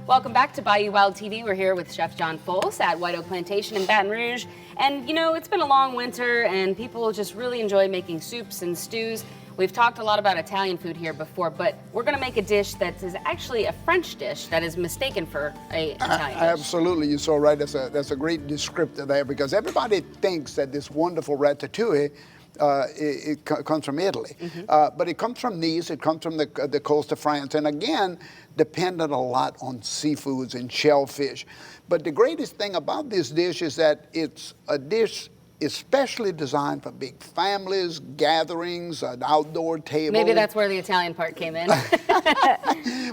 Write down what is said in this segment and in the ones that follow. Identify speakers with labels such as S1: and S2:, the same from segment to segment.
S1: Welcome back to Bayou Wild TV. We're here with Chef John Folse at White Oak Plantation in Baton Rouge. And you know, it's been a long winter and people just really enjoy making soups and stews. We've talked a lot about Italian food here before, but we're going to make a dish that is actually a French dish that is mistaken for an Italian dish.
S2: Absolutely, you're so right. That's a great descriptor there, because everybody thinks that this wonderful ratatouille it comes from Italy. But it comes from Nice, it comes from the coast of France, and again, dependent a lot on seafoods and shellfish. But the greatest thing about this dish is that it's a dish especially designed for big families, gatherings, an outdoor table.
S1: Maybe that's where the Italian part came in.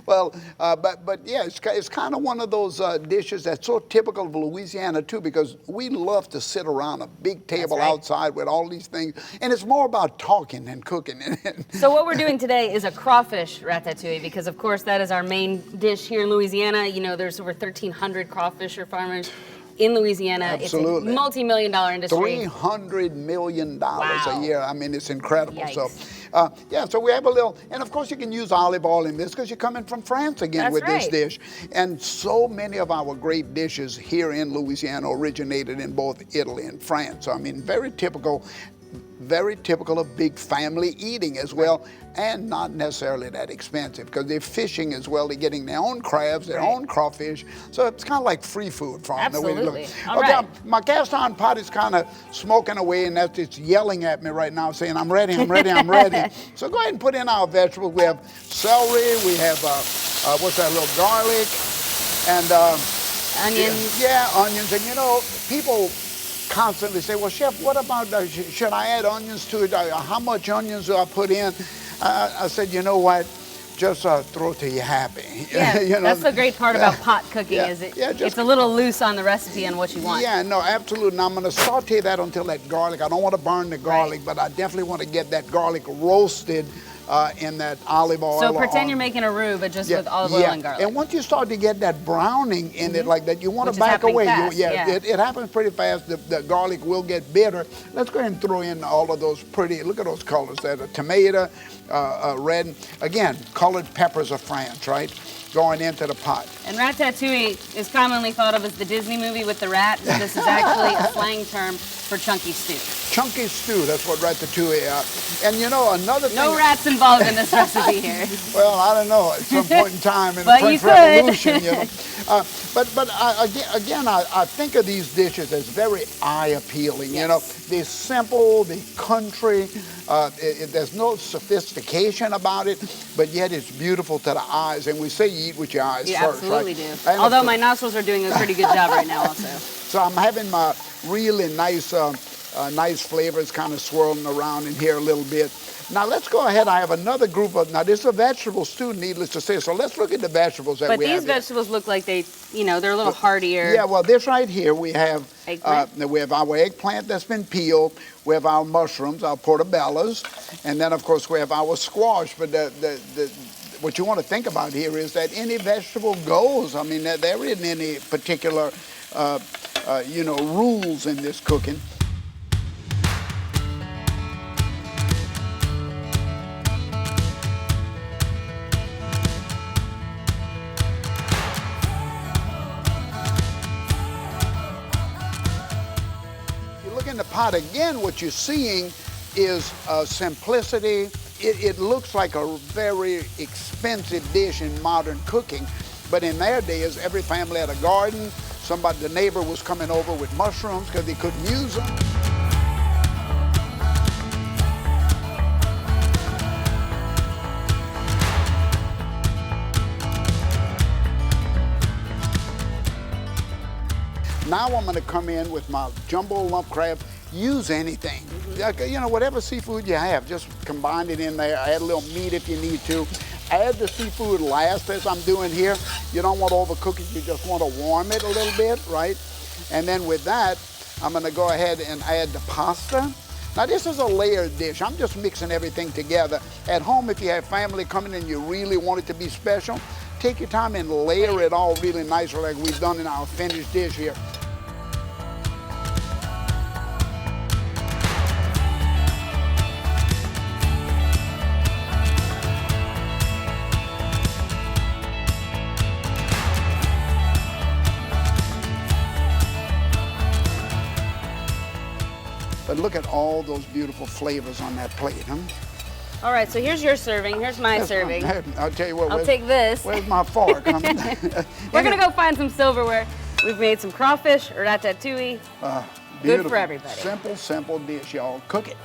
S2: Well, but yeah, it's kind of one of those dishes that's so typical of Louisiana too, because we love to sit around a big table outside with all these things, and it's more about talking than cooking.
S1: So what we're doing today is a crawfish ratatouille, because of course that is our main dish here in Louisiana. You know, there's over 1,300 crawfisher farmers in Louisiana.
S2: Absolutely.
S1: It's a multi-million-dollar industry.
S2: $300 million
S1: Wow.
S2: a year. I mean, it's incredible.
S1: Yikes.
S2: So, yeah, so we have a little, and of course you can use olive oil in this because you're coming from France again
S1: That's
S2: with
S1: right.
S2: this dish. And so many of our great dishes here in Louisiana originated in both Italy and France. So, I mean, very typical of big family eating as well, and not necessarily that expensive, because they're fishing as well. They're getting their own crabs, their own crawfish. So it's kind of like free food from
S1: Absolutely.
S2: the way okay, my cast iron pot is kind of smoking away, and it's yelling at me right now saying, I'm ready, I'm ready, I'm ready. So go ahead and put in our vegetables. We have celery, we have, what's that, little garlic, and
S1: Onions.
S2: Yeah, onions. And you know, people constantly say, well, Chef, what about, should I add onions to it? How much onions do I put in? I said, you know what? Just throw it till you're happy.
S1: Yeah,
S2: you know?
S1: that's the great part about pot cooking, is it's a little loose on the recipe and what you want.
S2: Yeah, no, absolutely. Now I'm going to saute that until that garlic, I don't want to burn the garlic, but I definitely want to get that garlic roasted in that olive oil.
S1: So pretend you're making a roux, but just with olive oil and garlic.
S2: And once you start to get that browning in it like that, you want
S1: Which
S2: to back away.
S1: fast,
S2: It happens pretty fast. The garlic will get bitter. Let's go ahead and throw in all of those pretty, look at those colors there, the tomato, red, again, colored peppers of France, right? Going into the pot.
S1: And ratatouille is commonly thought of as the Disney movie with the rat, but this is actually a slang term for chunky stew.
S2: Chunky stew, that's what ratatouille is. And you know, another thing...
S1: No rats involved in this recipe here.
S2: Well, I don't know, at some point in time in the
S1: But
S2: French
S1: you
S2: Revolution, you know. Again, I think of these dishes as very eye-appealing, you know. They're simple, they're country, there's no sophistication about it, but yet it's beautiful to the eyes, and we say you eat with your eyes
S1: You
S2: first,
S1: absolutely
S2: right?
S1: do. Although my nostrils are doing a pretty good job right now also.
S2: So I'm having my really nice, nice flavors kind of swirling around in here a little bit. Now let's go ahead. I have another group of, now this is a vegetable stew, needless to say, so let's look at the vegetables that we have.
S1: But these vegetables look like they, you know, they're a little heartier.
S2: Yeah, well, this right here, we have
S1: Eggplant?
S2: we have our eggplant that's been peeled. We have our mushrooms, our portobellos, and then of course we have our squash. But what you want to think about here is that any vegetable goes. I mean, there isn't any particular, you know, rules in this cooking. In the pot again, what you're seeing is simplicity. It looks like a very expensive dish in modern cooking, but in their days, every family had a garden. The neighbor was coming over with mushrooms because they couldn't use them. Now I'm going to come in with my jumbo lump crab. Use anything. You know, whatever seafood you have, just combine it in there. Add a little meat if you need to. Add the seafood last, as I'm doing here. You don't want to overcook it. You just want to warm it a little bit, right? And then with that, I'm going to go ahead and add the pasta. Now this is a layered dish. I'm just mixing everything together. At home, if you have family coming and you really want it to be special, take your time and layer it all really nicely like we've done in our finished dish here. But look at all those beautiful flavors on that plate, huh?
S1: All right, so here's your serving. Here's my
S2: That's
S1: serving.
S2: I'll tell you what.
S1: I'll take this.
S2: Where's my fork?
S1: We're gonna go find some silverware. We've made some crawfish ratatouille. Good
S2: Beautiful.
S1: for everybody.
S2: Simple, simple dish, y'all. Cook it.